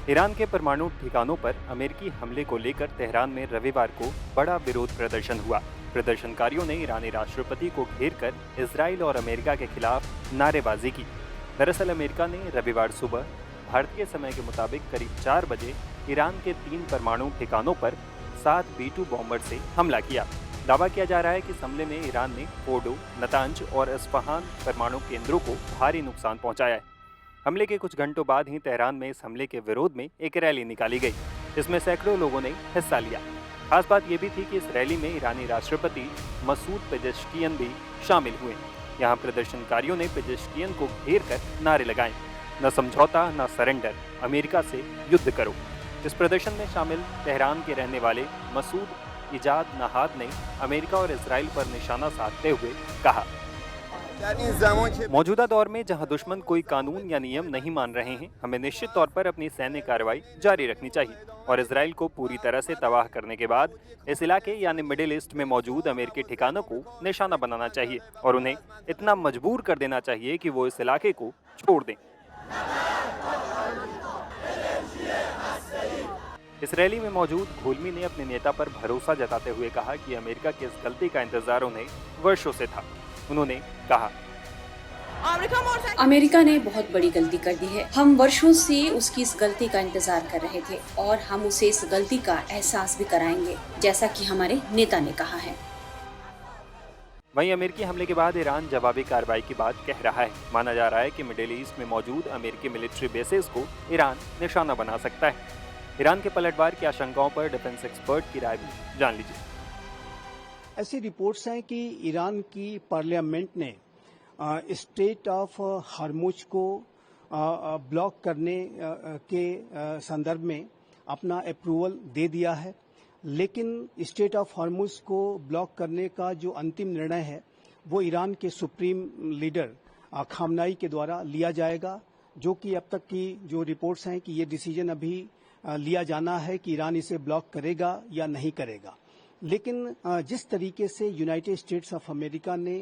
Iran के परमाणु ठिकानों पर अमेरिकी हमले को लेकर तेहरान में रविवार को बड़ा विरोध प्रदर्शन हुआ। प्रदर्शनकारियों ने ईरानी राष्ट्रपति को घेरकर इजराइल और अमेरिका के खिलाफ नारेबाजी की। दरअसल अमेरिका ने रविवार सुबह भारतीय समय के मुताबिक करीब 4 बजे ईरान के 3 परमाणु ठिकानों पर 7 B-2 बॉम्बर से हमला किया। दावा किया जा रहा है कि इस हमले में ईरान ने फोर्डो, नतांज और इस्फहान परमाणु केंद्रों को भारी नुकसान पहुंचाया है। हमले के कुछ घंटों बाद ही तेहरान में इस हमले के विरोध में एक रैली निकाली गई, जिसमें सैकड़ों लोगों ने हिस्सा लिया। खास बात यह भी थी कि इस रैली में ईरानी राष्ट्रपति मसूद पेजेश्कियन भी शामिल हुए। यहाँ प्रदर्शनकारियों ने पेजेश्कियन को घेर कर नारे लगाए, न समझौता न सरेंडर, अमेरिका से युद्ध करो। इस प्रदर्शन में शामिल तेहरान के रहने वाले मसूद इजाद नहाद ने अमेरिका और इजराइल पर निशाना साधते हुए कहा, मौजूदा दौर में जहां दुश्मन कोई कानून या नियम नहीं मान रहे हैं, हमें निश्चित तौर पर अपनी सैन्य कार्रवाई जारी रखनी चाहिए और इजराइल को पूरी तरह से तबाह करने के बाद इस इलाके यानी मिडिल ईस्ट में मौजूद अमेरिकी ठिकानों को निशाना बनाना चाहिए और उन्हें इतना मजबूर कर देना चाहिए कि वो इस इलाके को छोड़ दें। इस रैली में मौजूद घोलमी ने अपने नेता पर भरोसा जताते हुए कहा कि अमेरिका की इस गलती का इंतजार उन्हें वर्षों से था। उन्होंने कहा, अमेरिका ने बहुत बड़ी गलती कर दी है। हम वर्षों से उसकी इस गलती का इंतजार कर रहे थे और हम उसे इस गलती का एहसास भी कराएंगे, जैसा कि हमारे नेता ने कहा है। वहीं अमेरिकी हमले के बाद ईरान जवाबी कार्रवाई की बात कह रहा है। माना जा रहा है कि मिडिल ईस्ट में मौजूद अमेरिकी मिलिट्री बेसेस को ईरान निशाना बना सकता है। ईरान के पलटवार की आशंकाओं पर डिफेंस एक्सपर्ट की राय भी जान लीजिए। ऐसी रिपोर्ट्स हैं कि ईरान की पार्लियामेंट ने स्टेट ऑफ हॉर्मुज को ब्लॉक करने के संदर्भ में अपना अप्रूवल दे दिया है, लेकिन स्टेट ऑफ हॉर्मुज को ब्लॉक करने का जो अंतिम निर्णय है वो ईरान के सुप्रीम लीडर खामनाई के द्वारा लिया जाएगा, जो कि अब तक की जो रिपोर्ट्स हैं कि ये डिसीजन अभी लिया जाना है कि ईरान इसे ब्लॉक करेगा या नहीं करेगा। लेकिन जिस तरीके से यूनाइटेड स्टेट्स ऑफ अमेरिका ने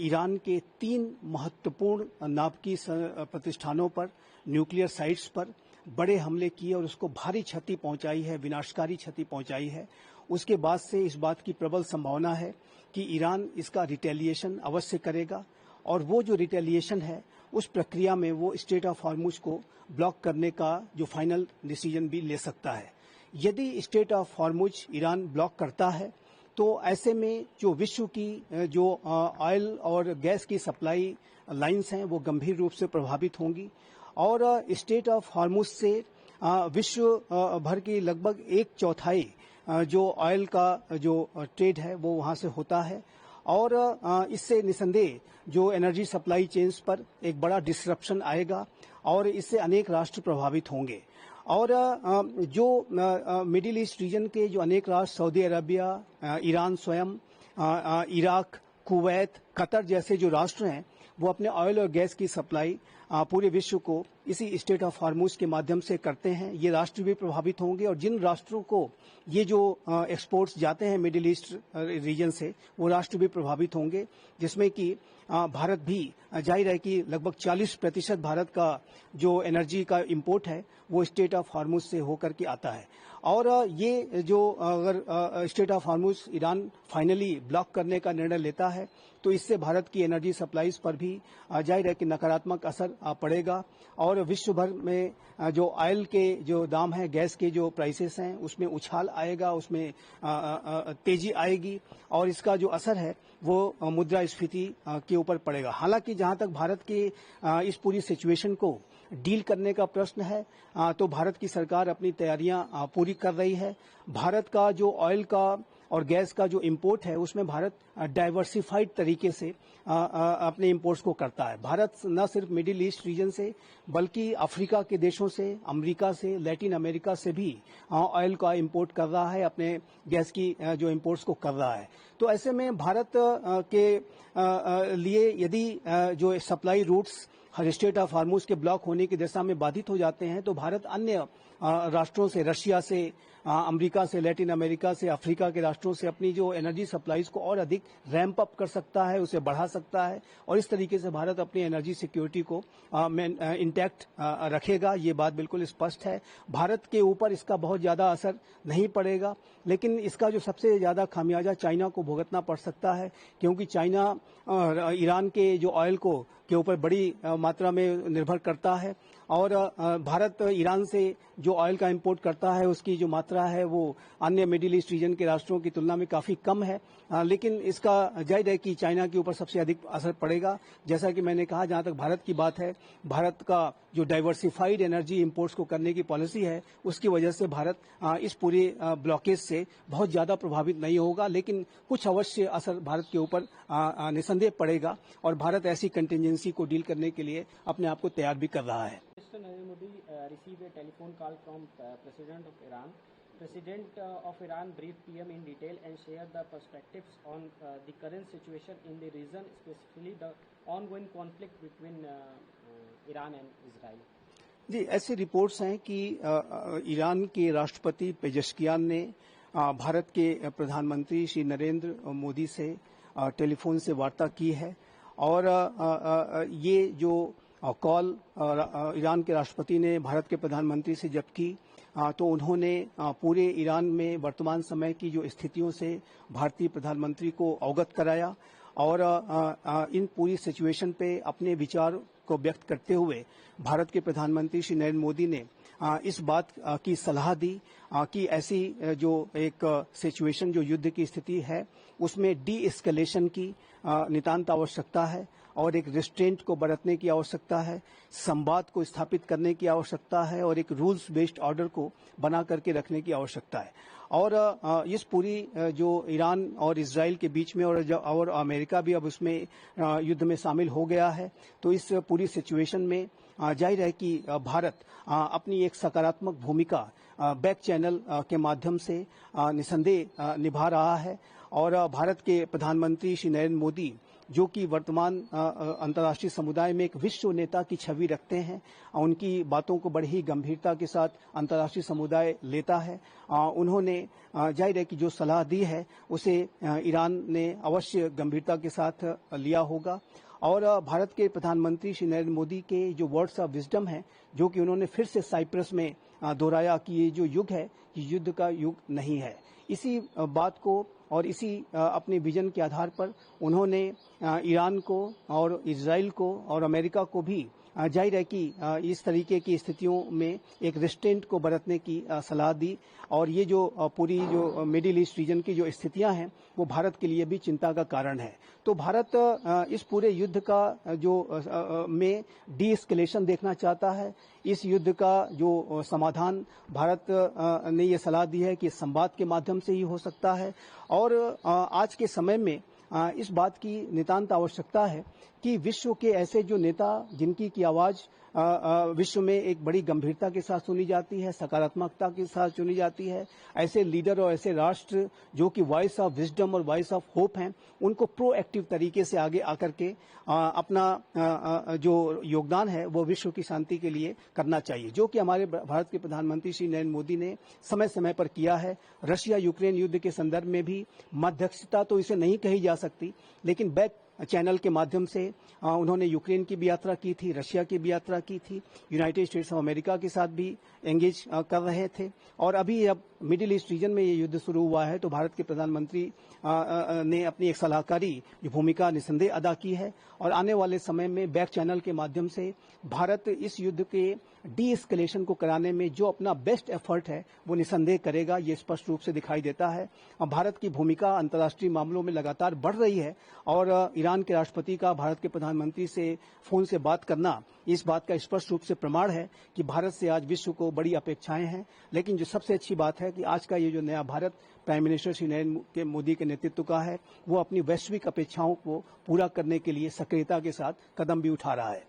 ईरान के 3 महत्वपूर्ण नाभिकीय प्रतिष्ठानों पर, न्यूक्लियर साइट्स पर बड़े हमले किए और उसको भारी क्षति पहुंचाई है, विनाशकारी क्षति पहुंचाई है, उसके बाद से इस बात की प्रबल संभावना है कि ईरान इसका रिटेलिएशन अवश्य करेगा और वो जो रिटेलिएशन है उस प्रक्रिया में वो स्टेट ऑफ हॉर्मुज को ब्लॉक करने का जो फाइनल डिसीजन भी ले सकता है। यदि state of Hormuz Iran block करता है तो ऐसे में जो विश्व की जो ऑयल और गैस की सप्लाई लाइंस हैं वो गंभीर रूप से प्रभावित होंगी और स्टेट ऑफ हॉर्मुज से विश्व भर की लगभग 1/4 जो ऑयल का जो ट्रेड है वो वहां से होता है और इससे निसंदेह जो एनर्जी सप्लाई चेन्स पर एक बड़ा डिसरप्शन आएगा और इससे अनेक राष्ट्र प्रभावित होंगे। और जो मिडिल ईस्ट रीजन के जो अनेक राष्ट्र, सऊदी अरबिया, ईरान स्वयं, इराक, कुवैत, कतर जैसे जो राष्ट्र हैं वो अपने ऑयल और गैस की सप्लाई पूरे विश्व को इसी स्टेट ऑफ हॉर्मुज के माध्यम से करते हैं। ये राष्ट्र भी प्रभावित होंगे और जिन राष्ट्रों को ये जो एक्सपोर्ट्स जाते हैं मिडिल ईस्ट रीजन से वो राष्ट्र भी प्रभावित होंगे, जिसमें कि भारत भी जाहिर है कि लगभग 40% भारत का जो एनर्जी का इंपोर्ट है वो स्टेट ऑफ हॉर्मुज से होकर के आता है। और ये जो अगर state of Hormuz Iran finally block करने का निर्णय लेता है तो इससे भारत की एनर्जी सप्लाईज पर भी जाहिर है कि नकारात्मक असर पड़ेगा और विश्व भर में जो ऑयल के जो दाम है, गैस के जो प्राइसेस हैं उसमें उछाल आएगा, उसमें तेजी आएगी और इसका जो असर है वो मुद्रास्फीति के ऊपर पड़ेगा। हालांकि जहां तक भारत के इस पूरी सिचुएशन को डील करने का प्रश्न है तो भारत की सरकार अपनी तैयारियां पूरी कर रही है। भारत का जो ऑयल का और गैस का जो इंपोर्ट है उसमें भारत डाइवर्सिफाइड तरीके से अपने इंपोर्ट्स को करता है। भारत न सिर्फ मिडिल ईस्ट रीजन से बल्कि अफ्रीका के देशों से, अमेरिका से, लैटिन अमेरिका से भी ऑयल का इंपोर्ट कर रहा है, अपने गैस की जो इंपोर्ट्स को कर रहा है। तो ऐसे में भारत के लिए यदि जो supply routes strait of Hormuz के ब्लॉक होने की दिशा में बाधित हो जाते हैं तो भारत अन्य राष्ट्रों से, रशिया से, अमेरिका से, लैटिन अमेरिका से, अफ्रीका के राष्ट्रों से अपनी जो एनर्जी सप्लाईज को और अधिक रैंप अप कर सकता है, उसे बढ़ा सकता है और इस तरीके से भारत अपनी एनर्जी सिक्योरिटी को इंटैक्ट रखेगा। ये बात बिल्कुल स्पष्ट है। भारत के ऊपर इसका बहुत ज्यादा असर नहीं पड़ेगा, लेकिन इसका जो सबसे ज्यादा खामियाजा चाइना को भुगतना पड़ सकता है, क्योंकि चाइना ईरान के जो ऑयल के ऊपर बड़ी मात्रा में निर्भर करता है और भारत ईरान से जो ऑयल का इंपोर्ट करता है उसकी जो मात्रा है वो अन्य मिडिल ईस्ट रीजन के राष्ट्रों की तुलना में काफी कम है, लेकिन इसका जाहिर है कि चाइना के ऊपर सबसे अधिक असर पड़ेगा। जैसा कि मैंने कहा, जहां तक भारत की बात है, भारत का जो डाइवर्सिफाइड एनर्जी इंपोर्ट्स को करने की पॉलिसी है उसकी वजह से भारत इस पूरे ब्लॉकेज से बहुत ज्यादा प्रभावित नहीं होगा, लेकिन कुछ अवश्य असर भारत के ऊपर निसंदेह पड़ेगा और भारत ऐसी कंटिजेंसी को डील करने के लिए अपने आप को तैयार भी कर रहा है। Mr. Narendra Modi received a telephone call from President of Iran. President of Iran briefed PM in detail and shared the perspectives on the current situation in the region, specifically the ongoing conflict between Iran and Israel. जी, ऐसी reports हैं कि Iran के राष्ट्रपति Pezeshkian ने भारत के प्रधानमंत्री श्री नरेंद्र मोदी से telephone से वार्ता की है और ये जो कॉल ईरान के राष्ट्रपति ने भारत के प्रधानमंत्री से जब की तो उन्होंने पूरे ईरान में वर्तमान समय की जो स्थितियों से भारतीय प्रधानमंत्री को अवगत कराया और इन पूरी सिचुएशन पे अपने विचार को व्यक्त करते हुए भारत के प्रधानमंत्री श्री नरेंद्र मोदी ने इस बात की सलाह दी कि ऐसी जो एक सिचुएशन, जो युद्ध की स्थिति है, उसमें डी एस्केलेशन की नितांत आवश्यकता है और एक रिस्ट्रेंट को बरतने की आवश्यकता है, संवाद को स्थापित करने की आवश्यकता है और एक रूल्स बेस्ड ऑर्डर को बना करके रखने की आवश्यकता है। और इस पूरी जो ईरान और इजराइल के बीच में और अमेरिका भी अब उसमें युद्ध में शामिल हो गया है, तो इस पूरी सिचुएशन में जाहिर है कि भारत अपनी एक सकारात्मक भूमिका बैक चैनल के माध्यम से निसंदेह निभा रहा है और भारत के प्रधानमंत्री श्री नरेंद्र मोदी, जो कि वर्तमान अंतर्राष्ट्रीय समुदाय में एक विश्व नेता की छवि रखते हैं, उनकी बातों को बड़ी ही गंभीरता के साथ अंतर्राष्ट्रीय समुदाय लेता है। उन्होंने जाहिर है कि जो सलाह दी है उसे ईरान ने अवश्य गंभीरता के साथ लिया होगा और भारत के प्रधानमंत्री श्री नरेंद्र मोदी के जो वर्ड्स ऑफ विजडम हैं, जो कि उन्होंने फिर से साइप्रस में दोहराया कि ये जो युग है ये युद्ध का युग नहीं है, इसी बात को और इसी अपने विजन के आधार पर उन्होंने ईरान को और इजराइल को और अमेरिका को भी जाहिर है कि इस तरीके की स्थितियों में एक रिस्ट्रेंट को बरतने की सलाह दी और ये जो पूरी जो मिडिल ईस्ट रीजन की जो स्थितियां हैं वो भारत के लिए भी चिंता का कारण है। तो भारत इस पूरे युद्ध का जो में डी एस्केलेशन देखना चाहता है। इस युद्ध का जो समाधान भारत ने ये सलाह दी है कि संवाद के माध्यम से ही हो सकता है और आज के समय में इस बात की नितांत आवश्यकता है कि विश्व के ऐसे जो नेता जिनकी की आवाज विश्व में एक बड़ी गंभीरता के साथ सुनी जाती है, सकारात्मकता के साथ सुनी जाती है, ऐसे लीडर और ऐसे राष्ट्र जो कि वॉइस ऑफ विजडम और वॉइस ऑफ होप हैं, उनको प्रोएक्टिव तरीके से आगे आकर के अपना जो योगदान है वो विश्व की शांति के लिए करना चाहिए, जो कि हमारे भारत के प्रधानमंत्री श्री नरेंद्र मोदी ने समय समय पर किया है। रशिया यूक्रेन युद्ध के संदर्भ में भी मध्यस्थता तो इसे नहीं कही जा सकती, लेकिन बैक चैनल के माध्यम से उन्होंने यूक्रेन की भी यात्रा की थी, रशिया की भी यात्रा की थी, यूनाइटेड स्टेट्स ऑफ अमेरिका के साथ भी एंगेज कर रहे थे और अभी अब मिडिल ईस्ट रीजन में ये युद्ध शुरू हुआ है तो भारत के प्रधानमंत्री ने अपनी एक सलाहकारी भूमिका निसंदेह अदा की है और आने वाले समय में बैक चैनल के माध्यम से भारत इस युद्ध के डी एस्केलेशन को कराने में जो अपना बेस्ट एफर्ट है वो निसंदेह करेगा, ये स्पष्ट रूप से दिखाई देता है। भारत की भूमिका अंतर्राष्ट्रीय मामलों में लगातार बढ़ रही है और ईरान के राष्ट्रपति का भारत के प्रधानमंत्री से फोन से बात करना इस बात का स्पष्ट रूप से प्रमाण है कि भारत से आज विश्व को बड़ी अपेक्षाएं हैं। लेकिन जो सबसे अच्छी बात है कि आज का ये जो नया भारत प्राइम मिनिस्टर श्री नरेंद्र मोदी के नेतृत्व का है, वो अपनी वैश्विक अपेक्षाओं को पूरा करने के लिए सक्रियता के साथ कदम भी उठा रहा है।